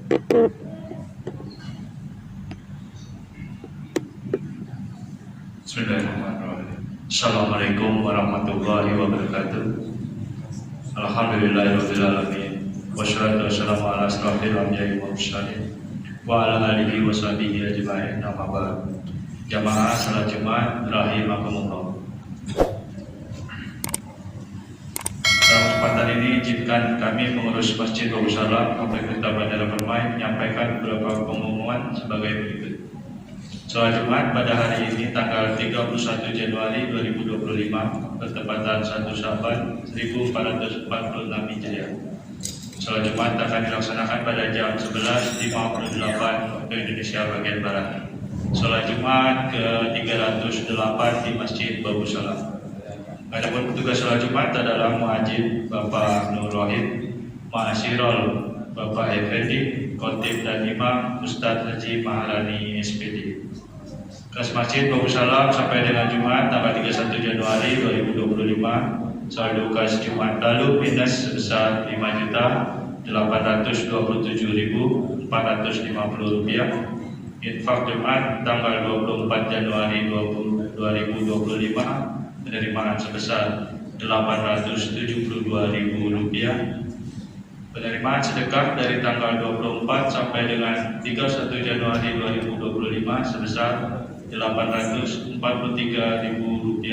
Bismillahirrahmanirrahim. Assalamualaikum warahmatullahi wabarakatuh. Alhamdulillahirabbil alamin. Wassalatu wassalamu ala asyrofil anbiya'i wal mursalin wa ala alihi wa sahbihi ajma'in. Amma ba'd. Jamaah salat Jumat rahimakumullah. Dalam kesempatan ini izinkan kami pengurus Masjid Bagus Salam Kompleks Tirta Bandara Permai menyampaikan beberapa pengumuman sebagai berikut. Sholat Jumat pada hari ini tanggal 31 Januari 2025 bertepatan 1 Syawal 1446 Hijriah. Sholat Jumat akan dilaksanakan pada jam 11.58 waktu Indonesia bagian Barat. Sholat Jumat ke-308 di Masjid Bagus Salam. Adapun petugas sholat Jumat adalah muadzin Bapak Nur Rohim, Ma'asirol Bapak Effendi, Khotib dan Imam Ustadz Haji Maharani SPD. Kas Masjid Bagus Salam sampai dengan Jumat tanggal 31 Januari 2025 saldo kas Jumat lalu minus sebesar Rp5.827.450. Infak Jumat tanggal 24 Januari 2025 penerimaan sebesar Rp872.000. Penerimaan sedekah dari tanggal 24 sampai dengan 31 Januari 2025 sebesar Rp843.000.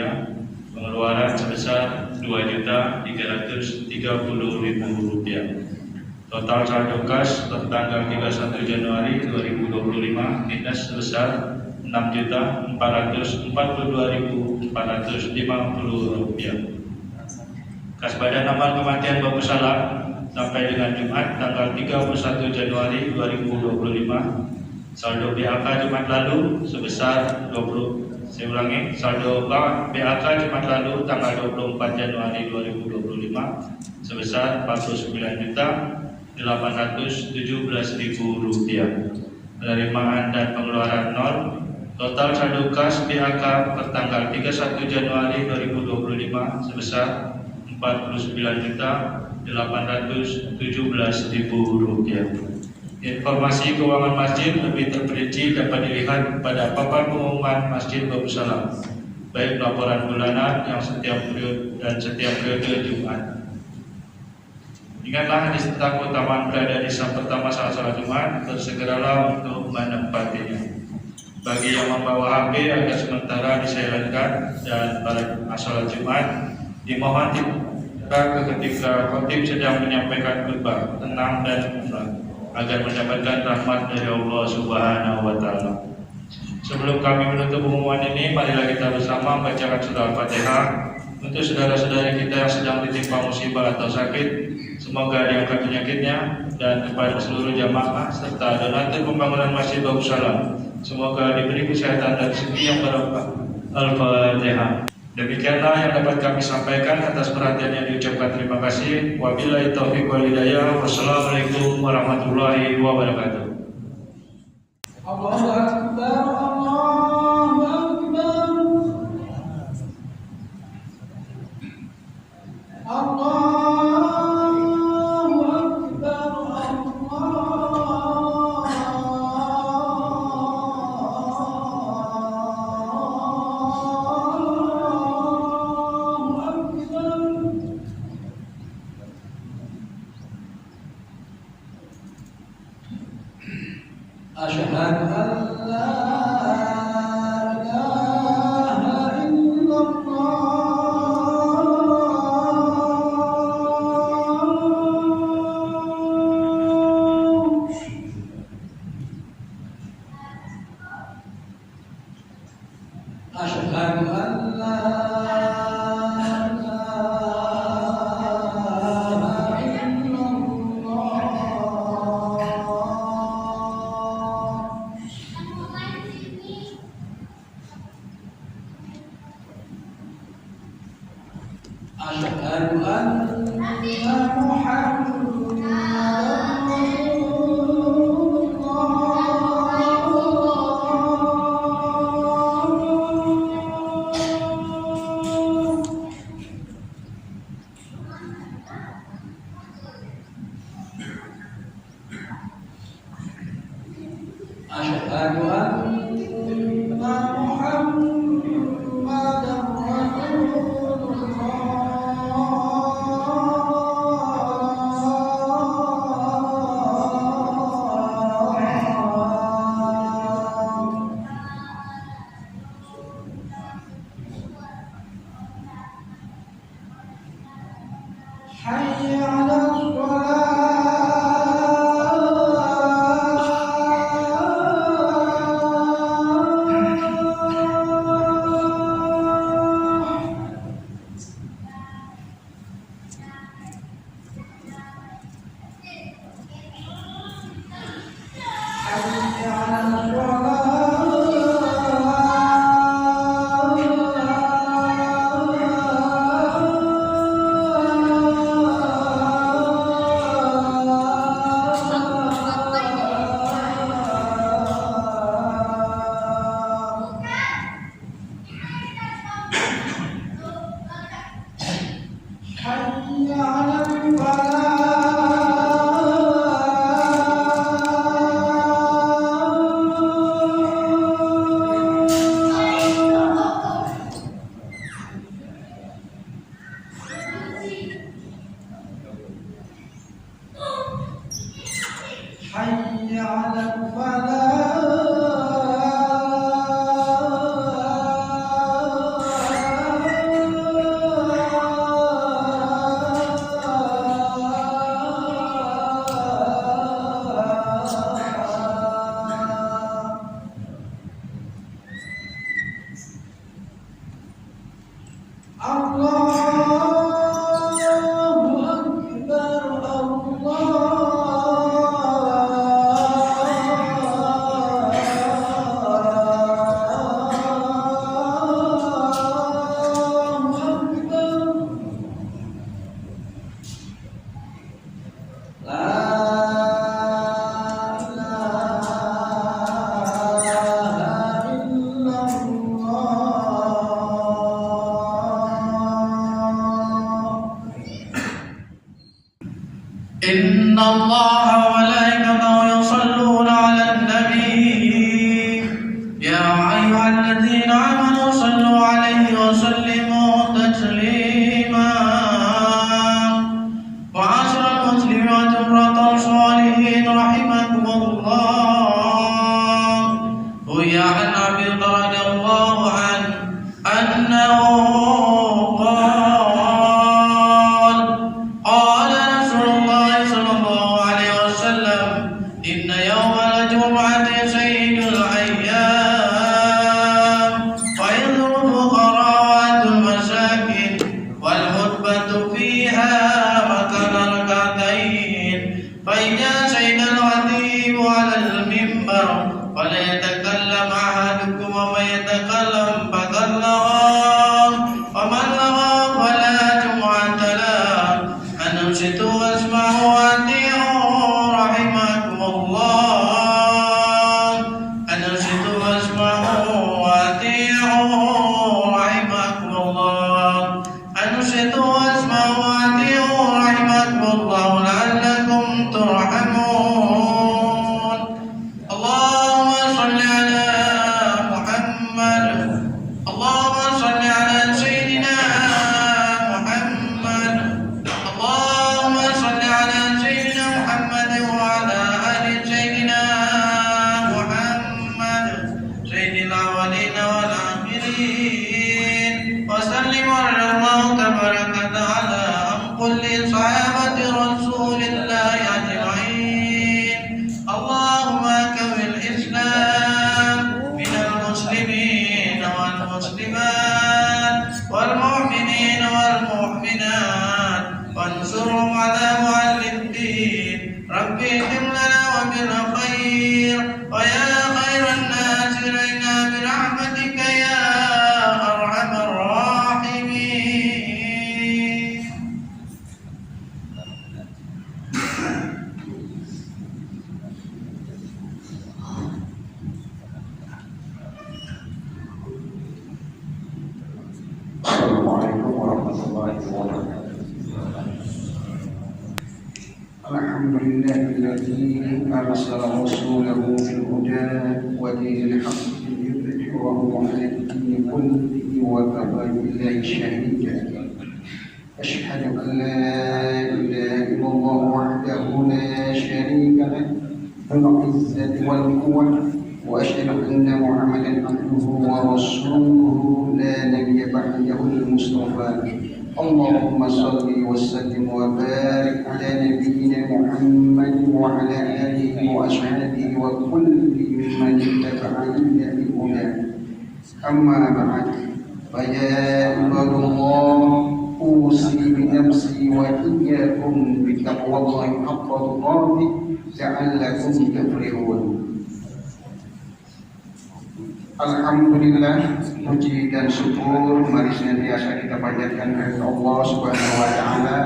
Pengeluaran sebesar Rp2.330.000. Total saldo kas tertanggal 31 Januari 2025 minus sebesar Rp6.442.450. Kas Badan Amal Kematian Bagus Salam sampai dengan Jumat tanggal 31 Januari 2025 saldo BAK Jumat lalu sebesar saldo BAK Jumat lalu tanggal 24 Januari 2025 sebesar Rp49.817.000. Penerimaan dan pengeluaran nol. Total saldo kas BAK pertanggal 31 Januari 2025 sebesar Rp49.817.000. Informasi keuangan masjid lebih terperinci dapat dilihat pada papan pengumuman Masjid Bagus Salam, baik laporan bulanan yang setiap periode Jumat. Ingatlah hadis tentang keutamaan berada di saf pertama saat salat Jumat, bersegeralah untuk menempatinya. Bagi yang membawa HP agar sementara disilangkan dan pada salat Jumat dimohon ketika khotib sedang menyampaikan khutbah tenang dan tenang agar mendapatkan rahmat dari Allah Subhanahu wa Ta'ala. Sebelum kami menutup pengumuman ini, marilah kita bersama membacakan surah Al-Fatihah untuk saudara-saudari kita yang sedang ditimpa musibah atau sakit. Semoga diangkat penyakitnya, dan kepada seluruh jamaah serta donatur pembangunan Masjid Bagus Salam, semoga diberi kesehatan dan rezeki yang barokah. Al-Fatihah. Demikianlah yang dapat kami sampaikan. Atas perhatian yang diucapkan terima kasih. Wabillahi taufiq wal hidayah. Wassalamualaikum warahmatullahi wabarakatuh. Allahu Akbar, Allahu Akbar, Allahu Asyhadu an la ilaha illallah. Asyhadu an la Asyhadu anna Muhammadan Rasulullah. أشهد أن محمدا رسول حي على حي على إن الله وملائكته يصلون على النبي يا أيها الذين آمنوا صلوا عليه وسلموا تسليما وعاشر المسلمات امرأة صالحين رحمكم الله روي عن أبي رضي الله عنه أنه قال رسول الله صلى الله عليه وسلم الحمد لله الذي أرسل رسوله بالهدى ودين الحق ليظهره على الدين كله وكفى بالله شهيدا. أشهد أن لا إله إلا الله وحده لا شريك له ذو العزة والقوة، وأشهد أن محمدا عبده ورسوله لا نبي بعده المصطفى. اللهم صل وسلم وبارك على نبينا محمد وعلى آله وأصحابه وكل من اتبع هداه. أما بعد، فيا عباد الله، أوصي بنفسي وإياكم بتقوى الله حق تقاته لعلكم تفلحون. Alhamdulillah, puji dan syukur mari senantiasa kita panjatkan kepada Allah Subhanahu wa Ta'ala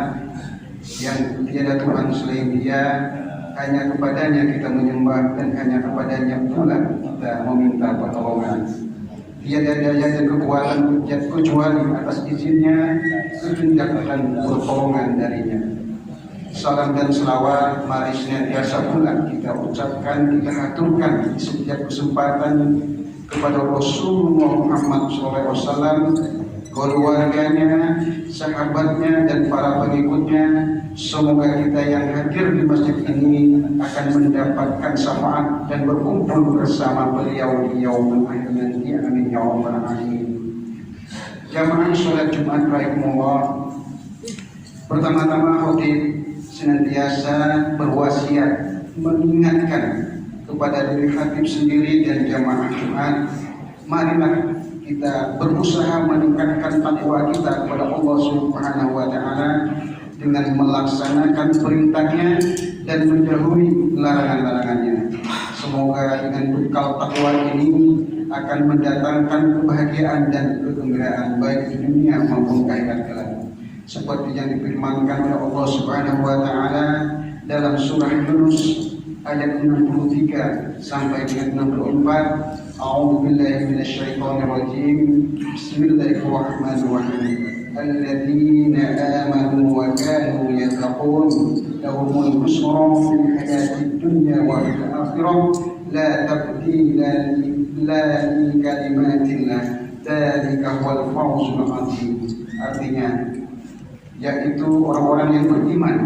yang tiada Tuhan selain Dia. Hanya kepadanya kita menyembah dan hanya kepadanya pula kita meminta pertolongan. Tiada daya dan kekuatan kecuali atas izinnya, kehendak dan pertolongan darinya. Salam dan selawat mari senantiasa pula kita ucapkan, kita aturkan di setiap kesempatan kepada Rasulullah Muhammad SAW, keluarganya, sahabatnya, dan para pengikutnya. Semoga kita yang hadir di masjid ini akan mendapatkan syafaat dan berkumpul bersama beliau di yaumul akhir nanti. Amin ya rabbal alamin. Jamaah sholat Jumat rahimakumullah, pertama-tama khatib senantiasa berwasiat mengingatkan kepada diri khatib sendiri dan jamaah Jumat, marilah kita berusaha meningkatkan takwa kita kepada Allah Subhanahu wa Ta'ala dengan melaksanakan perintahnya dan menjauhi larangan-larangannya. Semoga dengan bekal takwa ini akan mendatangkan kebahagiaan dan kegembiraan baik di dunia maupun akhirat kelak. Seperti yang difirmankan oleh Allah Subhanahu wa Ta'ala dalam surah Yunus ayat 63 sampai dengan 64. A'udzubillahi minasyaitonir rajim. Bismillahirrahmanirrahim. Alladzina amanu wa kanu yattaqun lahumul busra fil hayatid dunya wa fil akhirah la tabdila li kalimatillah dzalika huwal fawzul 'adzim. Artinya, yaitu orang-orang yang beriman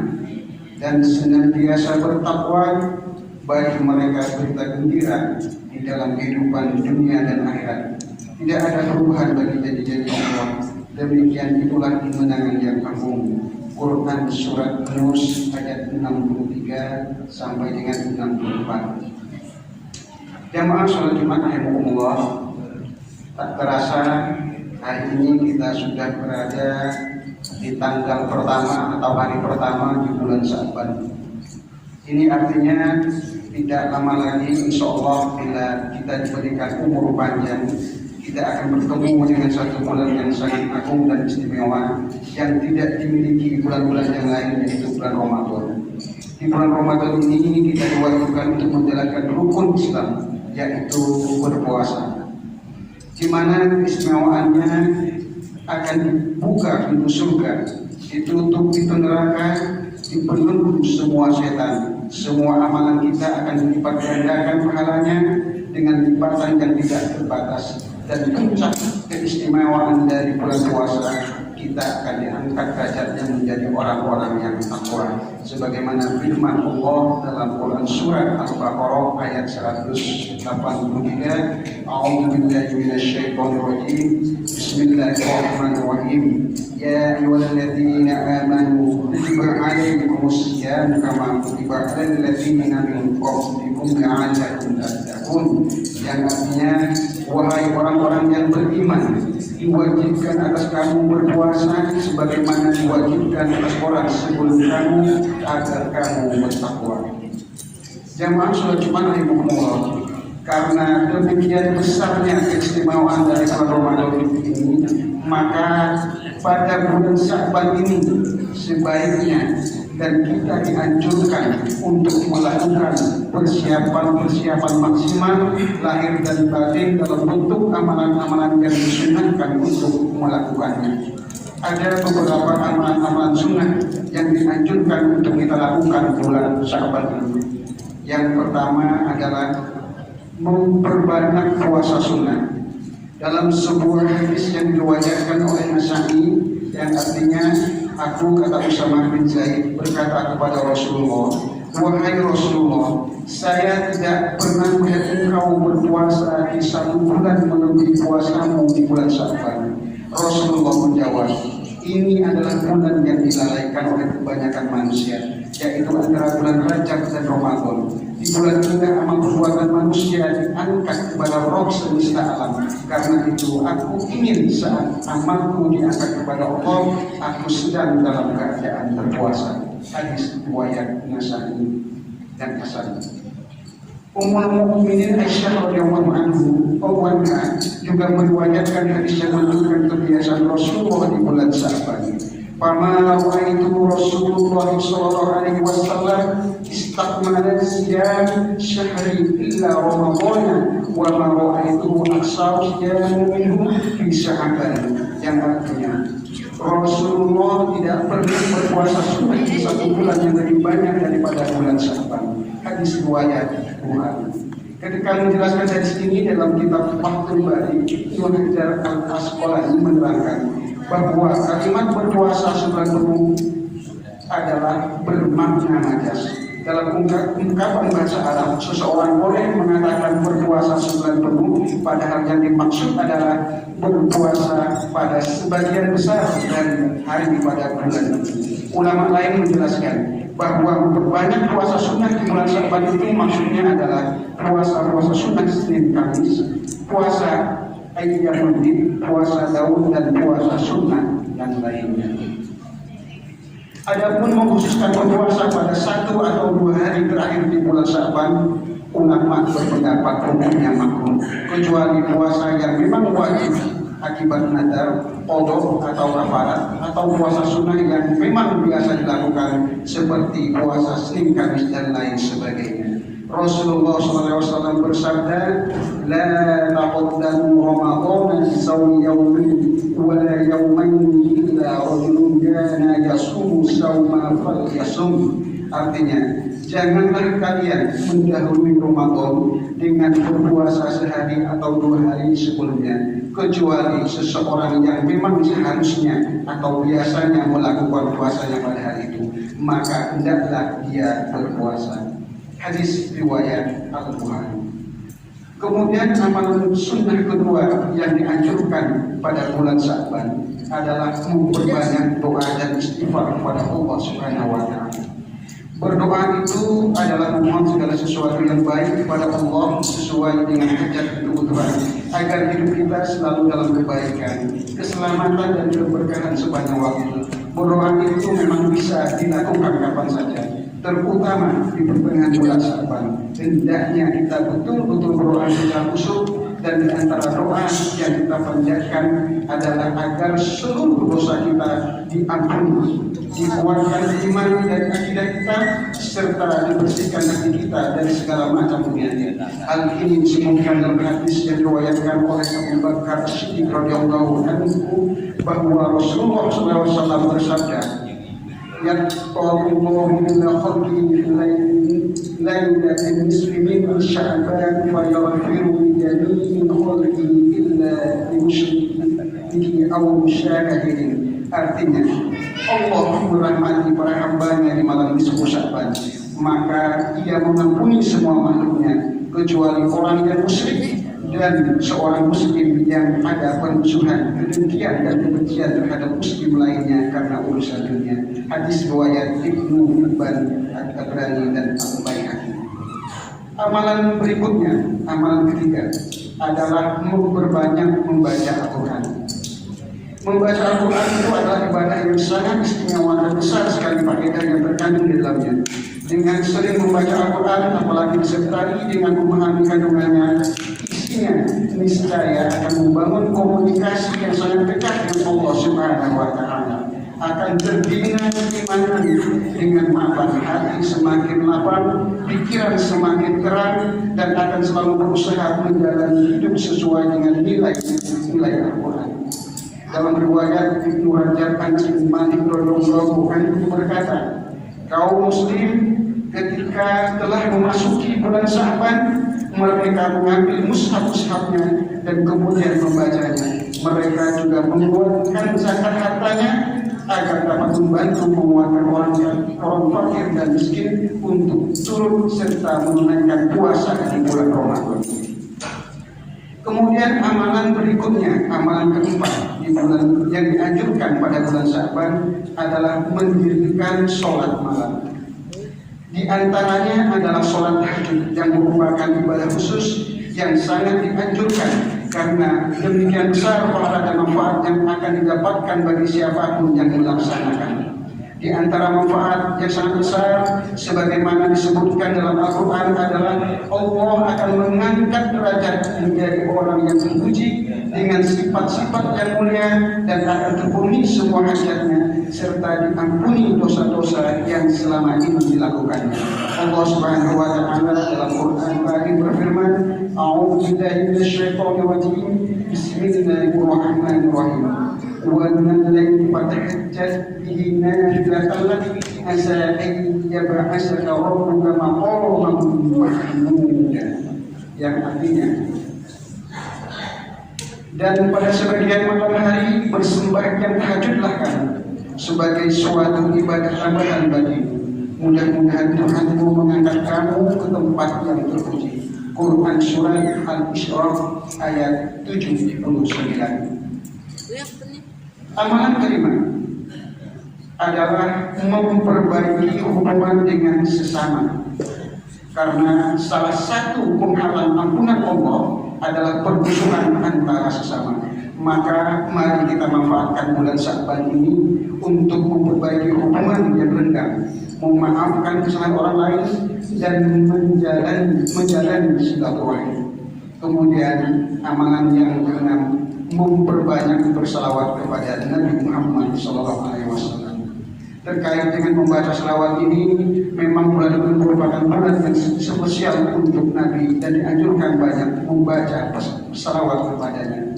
dan senantiasa bertakwa, bagi mereka berita gembira di dalam kehidupan dunia dan akhirat. Tidak ada perubahan bagi janji-janji Allah. Demikian itulah kemenangan yang agung. Quran surat Yunus ayat 63 sampai dengan 64. Jamaah sholat Jumat rahimakumullah, tak terasa hari ini kita sudah berada di tanggal pertama atau hari pertama di bulan Sya'ban. Ini artinya tidak lama lagi insya Allah bila kita diberikan umur panjang, kita akan bertemu dengan satu bulan yang sangat agung dan istimewa yang tidak dimiliki bulan-bulan yang lain, yaitu bulan Ramadan. Di bulan Ramadan ini kita diwajibkan untuk menjalankan rukun Islam, yaitu berpuasa, di mana keistimewaannya akan dibuka pintu surga, ditutup pintu neraka, dibelenggu semua setan. Semua amalan kita akan dilipat gandakan pahalanya dengan lipatan yang tidak terbatas. Dan puncak keistimewaan dari bulan puasa, kita akan diangkat derajatnya menjadi orang-orang yang takwa. Sebagaimana firman Allah dalam Quran surat Al-Baqarah ayat 183. A'udzubillahi minasyaitonir rajim. Bismillahirrahmanirrahim. Ya ayyuhalladzina amanu kutiba 'alaikumus syiyam kama kutiba 'alal ladzina min qablikum la'allakum tattaqun. Yang artinya, wahai orang-orang yang beriman, diwajibkan atas kamu berpuasa sebagaimana diwajibkan atas orang sebelum kamu agar kamu bertakwa. Jamaah sholat Jumat rahimakumullah, karena demikian besarnya keistimewaan dari bulan Ramadan ini, maka pada bulan Sya'ban ini sebaiknya dan kita dianjurkan untuk melakukan persiapan maksimal lahir dan batin dalam bentuk amalan-amalan yang disunahkan untuk melakukannya. Ada beberapa amalan-amalan sunnah sunnah yang dianjurkan untuk kita lakukan bulan Sya'ban ini. Yang pertama adalah memperbanyak puasa sunnah. Dalam sebuah hadis yang diriwayatkan oleh Nasa'i yang artinya, aku kata Usama bin Zaid berkata kepada Rasulullah, wahai Rasulullah, saya tidak pernah melihat engkau berpuasa di satu bulan melebihi puasamu di bulan Sya'ban. Rasulullah menjawab, ini adalah bulan yang dilalaikan oleh kebanyakan manusia, yaitu antara bulan Rajab dan Ramadan. Di bulan ini amal perbuatan manusia diangkat kepada Roh semesta alam. Karena itu aku ingin saat amalku diangkat kepada Allah, aku sedang dalam keadaan berpuasa. Hadis riwayat Nasa'i dan Hasan. Ummul Mukminin Aisyah radhiyallahu anha juga meriwayatkan hadis yang menunjukkan kebiasaan Rasulullah di bulan Sya'ban. Fama ra'aitu Rasulullah sallallahu alaihi wasallam istakmala siyam syahri illa Ramadan wa ma ra'aitu aksar siyam minhu fi Sya'ban. Yang artinya Rasulullah tidak pernah berpuasa sunnah di satu bulan yang lebih banyak daripada bulan Sya'ban. Hadis riwayat Bukhari. Ketika menjelaskan hadis ini dalam kitab Fathul Bari, Ibnu Hajar Al-Asqalani menerangkan bahwa kalimat berpuasa sebulan penuh adalah bermakna majas. Dalam ungkapan bahasa Arab, seseorang boleh mengatakan berpuasa sebulan penuh, padahal yang dimaksud adalah berpuasa pada sebagian besar dari hari pada bulan. Ulama lain menjelaskan bahwa memperbanyak puasa sunnah di bulan Sya'ban itu maksudnya adalah puasa sunnah Senin Kamis, puasa Ayyamul Bid, puasa Daud, dan puasa sunnah yang lainnya. Adapun mengkhususkan berpuasa pada 1 atau 2 hari terakhir di bulan Sya'ban, ulama berpendapat hukumnya makruh, kecuali puasa yang memang wajib akibat nadar, qadha atau kafarat, atau puasa sunnah yang memang biasa dilakukan seperti puasa Senin Kamis dan lain sebagainya. Rasulullah SAW bersabda, la taqaddamu Ramadan bi sawmi yawmin wa la yawmain illa rajulun kana yasumu sawma falyasum. Artinya, janganlah kalian mendahului Ramadan dengan berpuasa sehari atau 2 hari sebelumnya, kecuali seseorang yang memang seharusnya atau biasanya melakukan puasanya pada hari itu, maka hendaklah dia berpuasa. Hadis riwayat Al-Bukhari. Kemudian amalan sunnah kedua yang dianjurkan pada bulan Sya'ban adalah memperbanyak doa dan istighfar kepada Allah Subhanahu wa Ta'ala. Berdoa itu adalah memohon segala sesuatu yang baik kepada Allah sesuai dengan hajat kebutuhan, agar hidup kita selalu dalam kebaikan, keselamatan dan keberkahan sepanjang waktu. Berdoa itu memang bisa dilakukan kapan saja, terutama di pertengahan bulan Sya'ban. Hendaknya kita betul-betul berdoa secara khusyuk, dan di antara doa yang kita panjatkan adalah agar seluruh dosa kita diampuni, dikuatkan iman dan akidah kita, serta dibersihkan hati kita dari segala macam penyakit. Hal ini disebutkan dalam hadis yang diriwayatkan oleh Abu Bakar As-Siddiq radhiyallahu anhu bahwa Rasulullah SAW bersabda, yaqulullahu ila khalqi lailatul nisfi min Sya'ban fa yaghfiru li jami'il khalqi illa limusyrikihi aw musyahidin. Artinya, Allah merahmati para hambanya di malam nisfu Sya'ban, maka Ia mengampuni semua makhluknya kecuali orang yang musyrik dan seorang muslim yang ada permusuhan, kedengkian dan kebencian terhadap muslim lainnya karena urusan dunia. Hadis riwayat Ibnu Hibban, At-Tabrani dan Al-Baihaqi. Amalan berikutnya, amalan ketiga adalah memperbanyak membaca Al-Quran. Membaca Al-Quran itu adalah ibadah yang sangat istimewa dan besar sekali faedah yang terkandung di dalamnya. Dengan sering membaca Al-Quran, apalagi disertai dengan memahami kandungannya, isinya niscaya akan membangun komunikasi yang sangat dekat dengan Allah Subhanahu wa Ta'ala. Akan terbina keimanan dengan mapan hati semakin lapang, pikiran semakin terang, dan akan selalu berusaha menjalani hidup sesuai dengan nilai Al-Quran. Dalam riwayat Ibnu Rajab Anas bin Malik radhiyallahu anhu berkata, kaum muslim ketika telah memasuki bulan Sya'ban, mereka mengambil mushaf-mushafnya dan kemudian membacanya. Mereka juga mengeluarkan zakat hartanya agar dapat membantu menguatkan orang fakir dan miskin untuk turut serta menunaikan puasa di bulan Ramadan. Kemudian amalan berikutnya, amalan keempat di bulan yang dianjurkan pada bulan Sya'ban adalah mendirikan sholat malam. Di antaranya adalah sholat tahajud yang merupakan ibadah khusus yang sangat dianjurkan karena demikian besar pahala dan manfaat yang akan didapatkan bagi siapapun yang melaksanakan. Di antara manfaat yang sangat besar sebagaimana disebutkan dalam Al-Quran adalah Allah akan mengangkat derajat menjadi orang yang terpuji dengan sifat-sifat yang mulia dan akan terpenuhi semua hajatnya serta diampuni dosa-dosa yang selama ini dilakukannya. Allah Subhanahu wa taala dalam Quran Al-Karim berfirman, A'udzubillahi minasyaitonir rajim. Bismillahirrahmanirrahim. وَالَّذِي فَتَحَجَّتْ بِهِ نَافِلَةً لَكَ عَسَىٰ أَن يَبْعَثَكَ رَبُّكَ مَقَامًا مَحْمُودًا, yang artinya, dan pada sebagian malam hari bersembahyang tahajudlah kamu sebagai suatu ibadah tambahan bagimu. Mudah-mudahan Tuhanmu mengangkat kamu ke tempat yang terpuji. Quran Surah Al-Isra ayat 79. Amalan kelima adalah memperbaiki hubungan dengan sesama, karena salah satu penghalang ampunan Allah adalah permusuhan antara sesama. Maka mari kita manfaatkan bulan Sya'ban ini untuk memperbaiki hubungan yang renggang, memaafkan kesalahan orang lain dan menjalani silaturahim. Kemudian amalan yang keenam, memperbanyak bersalawat kepada Nabi Muhammad SAW. Terkait dengan membaca salawat ini, memang bulan ini merupakan bulan yang spesial untuk Nabi dan dianjurkan banyak membaca salawat kepadanya.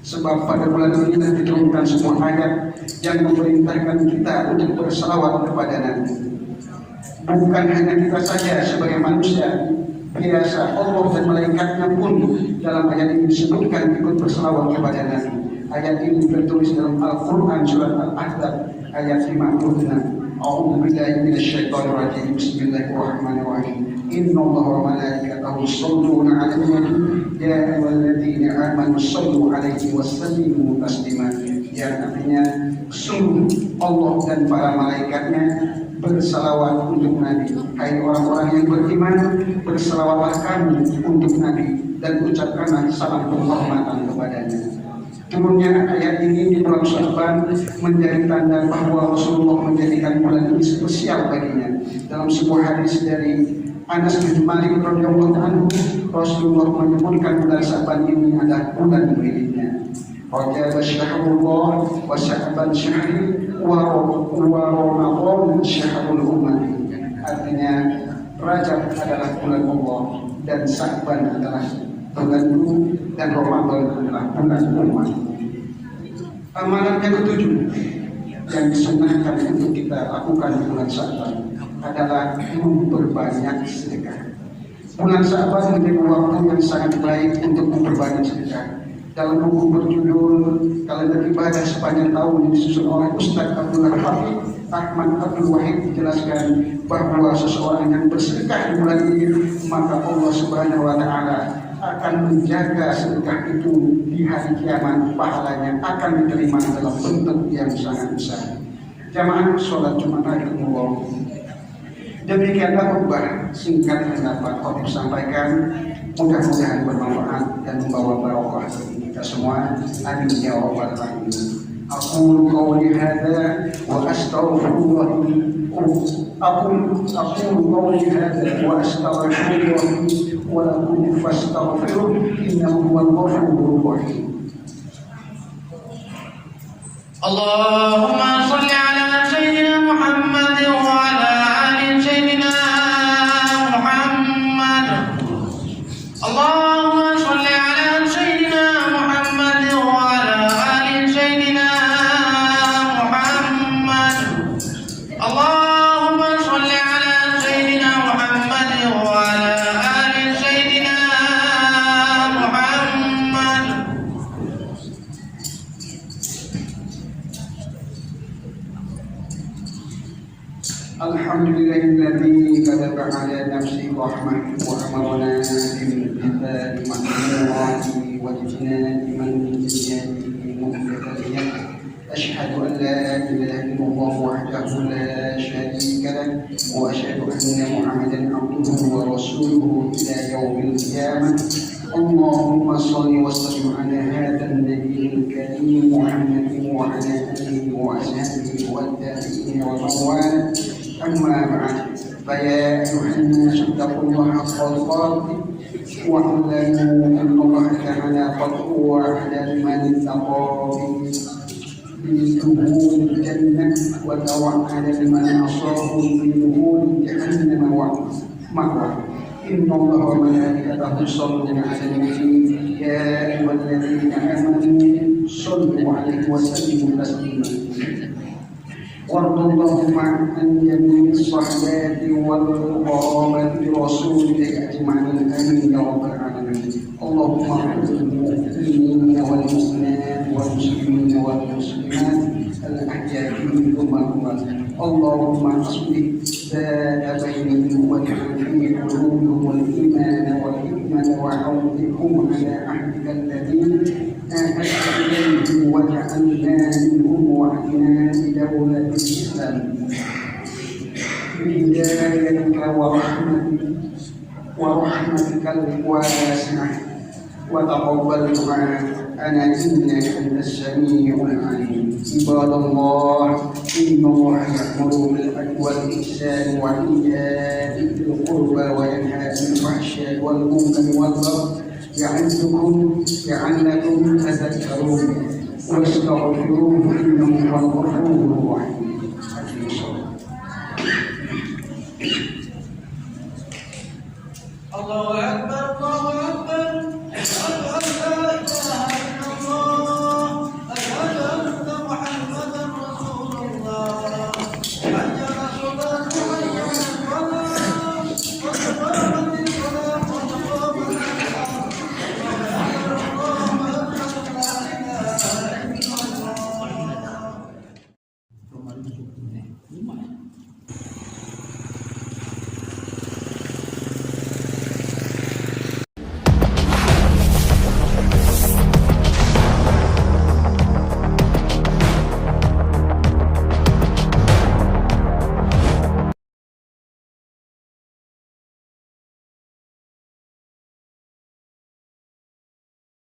Sebab pada bulan ini diturunkan sebuah ayat yang memerintahkan kita untuk bersalawat kepada Nabi. Bukan hanya kita saja sebagai manusia biasa, Allah dan malaikatnya pun dalam ayat ini disebutkan ikut berselawat kepada Nabi. Ayat ini tertulis dalam Al-Quran Surat Al-Ahzab ayat 56. A'udzubillahi minasyaitonir rajim. Bismillahirrahmanirrahim. Innallaha wa malaikatahu yusholluna 'alan nabi ya ayyuhalladzina amanu shollu 'alaihi wa sallimu taslima. Yang artinya, sungguh Allah dan para malaikatnya bersalawat untuk Nabi. Hai orang-orang yang beriman, bersalawatlah kamu untuk Nabi dan ucapkanlah salam penghormatan kepadanya. Turunnya ayat ini di bulan Sya'ban menjadi tanda bahwa Rasulullah menjadikan bulan ini spesial baginya. Dalam sebuah hadis dari Anas bin Malik radhiyallahu anhu, Rasulullah menyebutkan bulan Sya'ban ini adalah bulan miliknya. Rajab syahrullah wa Sya'ban syahri wa Ramadan syahrul ummah. Artinya, Rajab adalah bulan Allah dan Sya'ban adalah bulanku dan Ramadan adalah bulan umat. Amalan yang ketujuh yang disunahkan untuk kita lakukan di bulan Sya'ban adalah memperbanyak sedekah. Bulan Sya'ban menjadi waktu yang sangat baik untuk memperbanyak sedekah. Dalam buku berjudul Kalender Ibadah Sepanjang Tahun yang disusun oleh Ustaz Abdul Hafid Ahmad Abdul Wahid dijelaskan bahwa seseorang yang bersedekah di bulan ini, maka Allah Subhanahu wa taala akan menjaga sedekah itu di hari kiamat. Pahalanya akan diterima dalam bentuk yang sangat besar. Jamaah sholat Jumat rahimahullah. Demikianlah khutbah singkat yang dapat kami sampaikan. Mudah-mudahan bermanfaat dan membawa barokah bagi kita semua. Amin ya rabbal alamin. Aqulu qawli hadza wa astaghfirullah. Aqulu qawli hadza wa astaghfirullah wa lakum fastaghfiruh innahu huwal ghafurur rahim. Allahumma shalli ala sayyidina Muhammad wa ala ali sayyidina Muhammad. Allahumma shalli ala sayyidina Muhammad wa ala ali sayyidina Alhamdulillahilladzi kataba ala nafsihi rahmah wa amarna bil imtithali ma'murati wa ijtinabi manhiyati muhtadiyah. Ashhadu an la ilaha illallah wahdahu la syarika lah wa ashhadu anna Muhammadan abduhu wa rasuluhu ila yaumil qiyamah. Allahumma shalli wa sallim ala hadzal nabiyil karim Muhammadin wa ala alihi wa ashabihi wa tabi'in wa man wala. أما بعد فيا أيها الناس اتقوا الله حق تقاته واعلموا أن الله تعالى قد وعد لمن اتقى بدخول الجنة وتوعد لمن عصاه بدخول جهنم مأوى. إن الله وملائكته يصلون على النبي يا أيها الذين آمنوا صلوا عليه وسلموا تسليما. وارض اللهم عن جميع الصحابة والقرابة برسولك أجمعين آمين يا رب العالمين. اللهم اغفر للمؤمنين والمؤمنات والمسلمين والمسلمات الأحياء منهم والأموات. اللهم اصلح ذات بينهم واجعل في قلوبهم الإيمان والحكمة وعودهم على عهدك الذي آتيت إليهم واجعلنا منهم وأهدنا بدولة الإسلام بهدايتك ورحمتك الواسعة وتقبل دعاءنا إنك أنت السميع العليم. عباد الله إن الله يأمر بالعدل والإحسان وإيتاء ذي القربى وينهى عن الفحشاء والمنكر والبغي يعظكم لعلكم تذكرون واستغفروه إنه هو الغفور الرحيم. الله